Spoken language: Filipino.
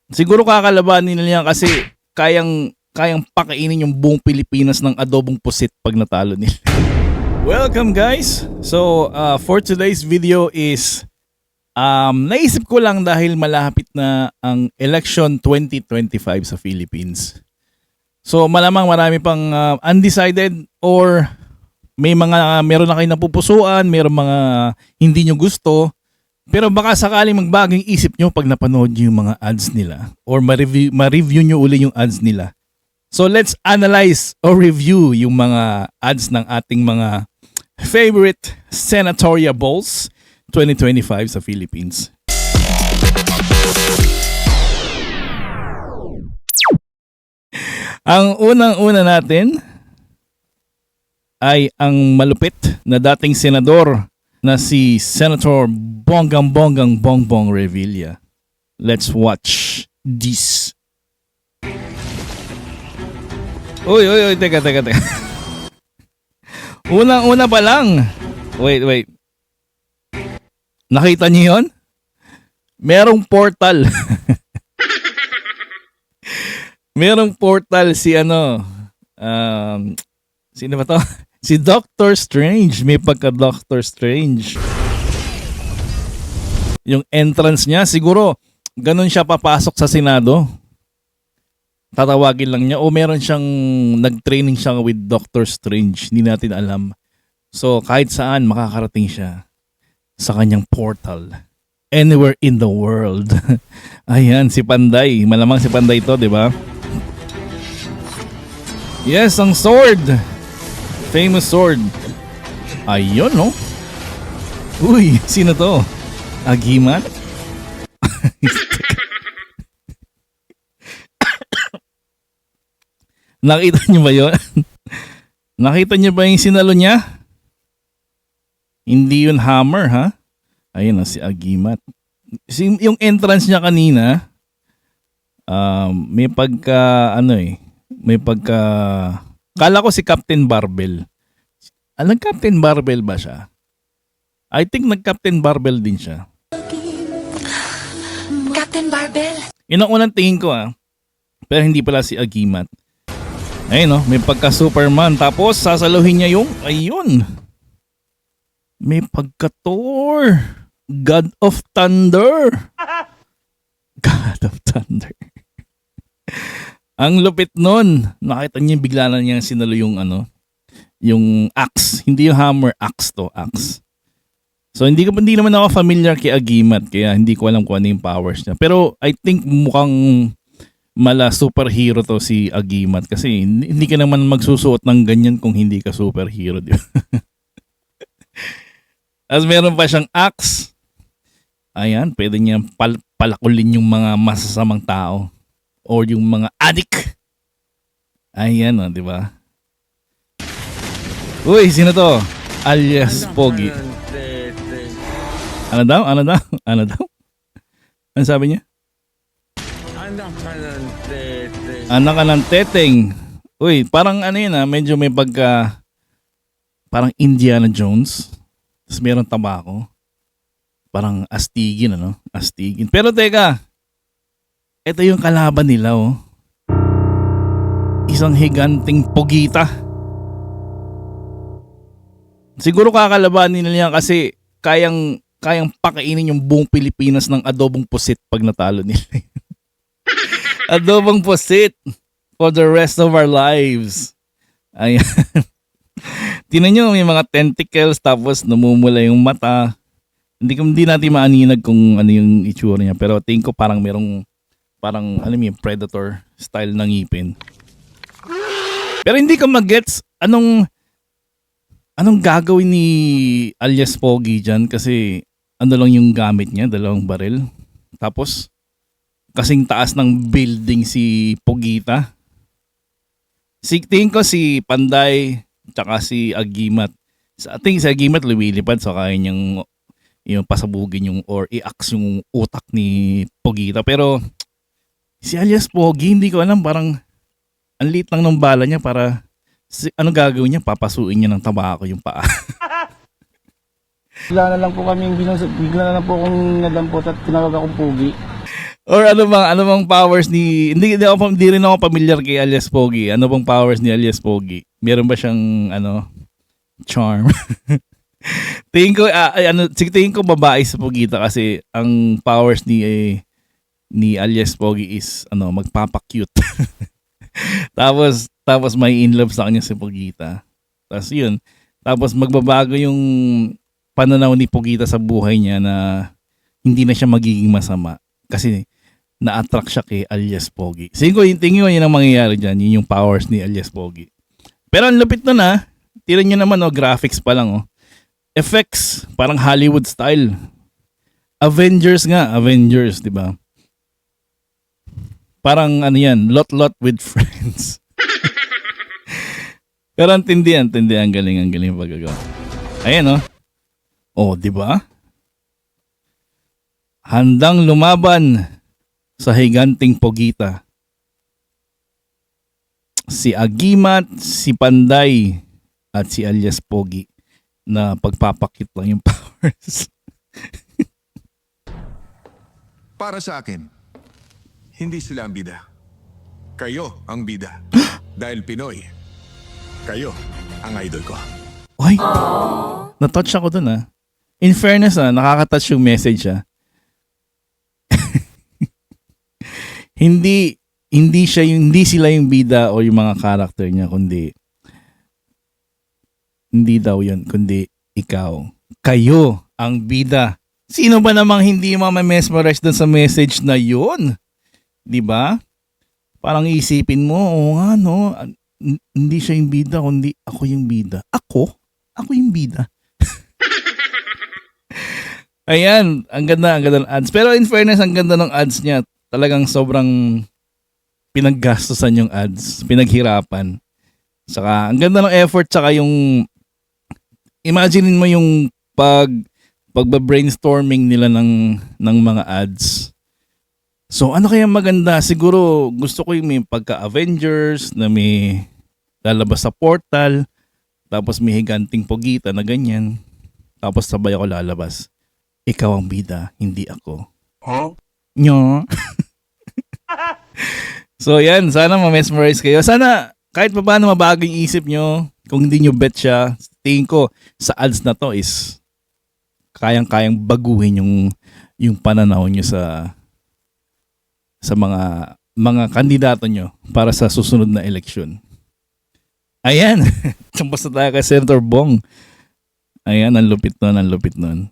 Siguro kakalabanin nila yan kasi kayang pakainin yung buong Pilipinas ng adobong pusit pag natalo nila. Welcome guys! So for today's video is naisip ko lang dahil malapit na ang election 2025 sa Philippines. So malamang marami pang undecided or meron na kayo napupusuan, meron mga hindi nyo gusto. Pero baka sakaling magbagong isip nyo pag napanood nyo yung mga ads nila or ma-review nyo uli yung ads nila. So let's analyze or review yung mga ads ng ating mga favorite senatorial balls 2025 sa Philippines. Ang unang-una natin ay ang malupit na dating senador na si Senator Bongbong Revilla. Let's watch this. Uy, teka. Unang-una pa lang. Wait. Nakita niyo yun? Merong portal. Merong portal si sino ba to? Si Doctor Strange. May pagka-Doctor Strange. Yung entrance niya, siguro, ganun siya papasok sa Senado. Tatawagin lang niya. O meron siyang, nag-training siya with Doctor Strange. Hindi natin alam. So, kahit saan, makakarating siya sa kanyang portal. Anywhere in the world. Ayan, si Panday. Malamang si Panday to, di ba? Yes, ang sword. Famous sword. Ayun, no? Uy, sino to? Agimat? Nakita niyo ba yun? Nakita niyo ba yung sinalo niya? Hindi yun hammer, ha? Ayun na, si Agimat. Yung entrance niya kanina, may pagka, kala ko si Captain Barbell. Nag-Captain Barbell ba siya? I think nag-Captain Barbell din siya. Captain Barbell? Yun ang unang tingin ko Pero hindi pala si Agimat. Ayun may pagka-Superman. Tapos sasaluhin niya yung, ayun. May pagka-Thor. God of Thunder. God of Thunder. Ang lupit nun. Nakita niyo bigla na niya sinalo yung yung axe. Hindi yung hammer, axe to, axe. So hindi naman ako familiar kay Agimat kaya hindi ko alam kung ano yung powers niya. Pero I think mukhang superhero to si Agimat kasi hindi ka naman magsusuot ng ganyan kung hindi ka superhero, di ba? As meron pa siyang axe. Ayan, pwede niya palakulin yung mga masasamang tao. Or yung mga adik. Ayan di ba? Uy, sino to? Alias Pogi. Ano daw? Ano sabi niya? Anak ka ng teteng. Uy, parang yun medyo may pagka parang Indiana Jones. Tapos meron tabako. Parang astigin, Astigin. Pero teka, ito yung kalaban nila, Isang higanting pugita. Siguro kakalabanin nila yan kasi kayang pakainin yung buong Pilipinas ng adobong pusit pag natalo nila. Adobong pusit for the rest of our lives. Ayan. Tingnan nyo, may mga tentacles tapos namumula yung mata. Hindi natin maaninag kung ano yung itsura niya. Pero tingin ko parang merong predator style ng ngipin. Pero hindi ko mag-gets anong gagawin ni alias Pogi dyan kasi lang yung gamit niya, 2 baril. Tapos kasing taas ng building si Pogita. Tingin ko si Panday tsaka si Agimat. Sa ating si Agimat lumilipad so kaya niyang yung pasabugin yung or i-axe yung utak ni Pogita. Pero si alias Pogi, hindi ko alam, parang ang liit lang ng bala niya para ano gagawin niya? Papasuin niya ng tabako yung paa. Bigla na lang po akong nadampot at tinawag akong Pugi. Or ano bang powers ni hindi rin ako familiar kay alias Pogi. Ano bang powers ni alias Pogi? Meron ba siyang charm? tingin ko tingin ko babae sa Pogita kasi ang powers ni alias Pogi is magpapa-cute. tapos may in love sa kanya si Pogita. Tapos yun. Tapos magbabago yung pananaw ni Pogita sa buhay niya na hindi na siya magiging masama kasi na-attract siya kay alias Pogi. Tingin ko yun ang mangyayari dyan. Yun yung powers ni alias Pogi. Pero ang lupit na na. Tira nyo naman, graphics pa lang. Effects, parang Hollywood style. Avengers, di ba? Parang yan, lot with friends. Pero ang tindi, ang galing pagkagawa. Ayan, di ba? Handang lumaban sa higanting Pogita. Si Agimat, si Panday, at si alias Pogi na pagpapakit lang yung powers. Para sa akin, hindi sila ang bida. Kayo ang bida. Dahil Pinoy, kayo ang idol ko. Ay, na-touch ako dun In fairness nakaka-touch yung message hindi sila yung bida o yung mga character niya kundi hindi daw yun kundi ikaw. Kayo ang bida. Sino ba namang hindi mamamesmerize dun sa message na yun? 'Di ba? Parang isipin mo, hindi siya yung bida kundi ako yung bida. Ako yung bida. Ayan, ang ganda ng ads. Pero in fairness, ang ganda ng ads niya. Talagang sobrang pinaggastosan yung ads, pinaghirapan. Saka ang ganda ng effort, saka yung imagine mo yung pagba-brainstorming nila ng mga ads. So ano kaya maganda? Siguro gusto ko yung may pagka-Avengers na may lalabas sa portal, tapos may higanting Pogita na ganyan. Tapos sabay ako lalabas. Ikaw ang bida, hindi ako. Huh? Nyo. So yan, sana ma-mesmerize kayo. Sana kahit pa paano mabago yung isip nyo, kung hindi nyo bet siya, tingin ko sa ads na to is kayang-kayang baguhin yung pananaw nyo sa mga kandidato nyo para sa susunod na eleksyon. Ayan. Tapos na tayo kay Senator Bong. Ayan, ang lupit nun.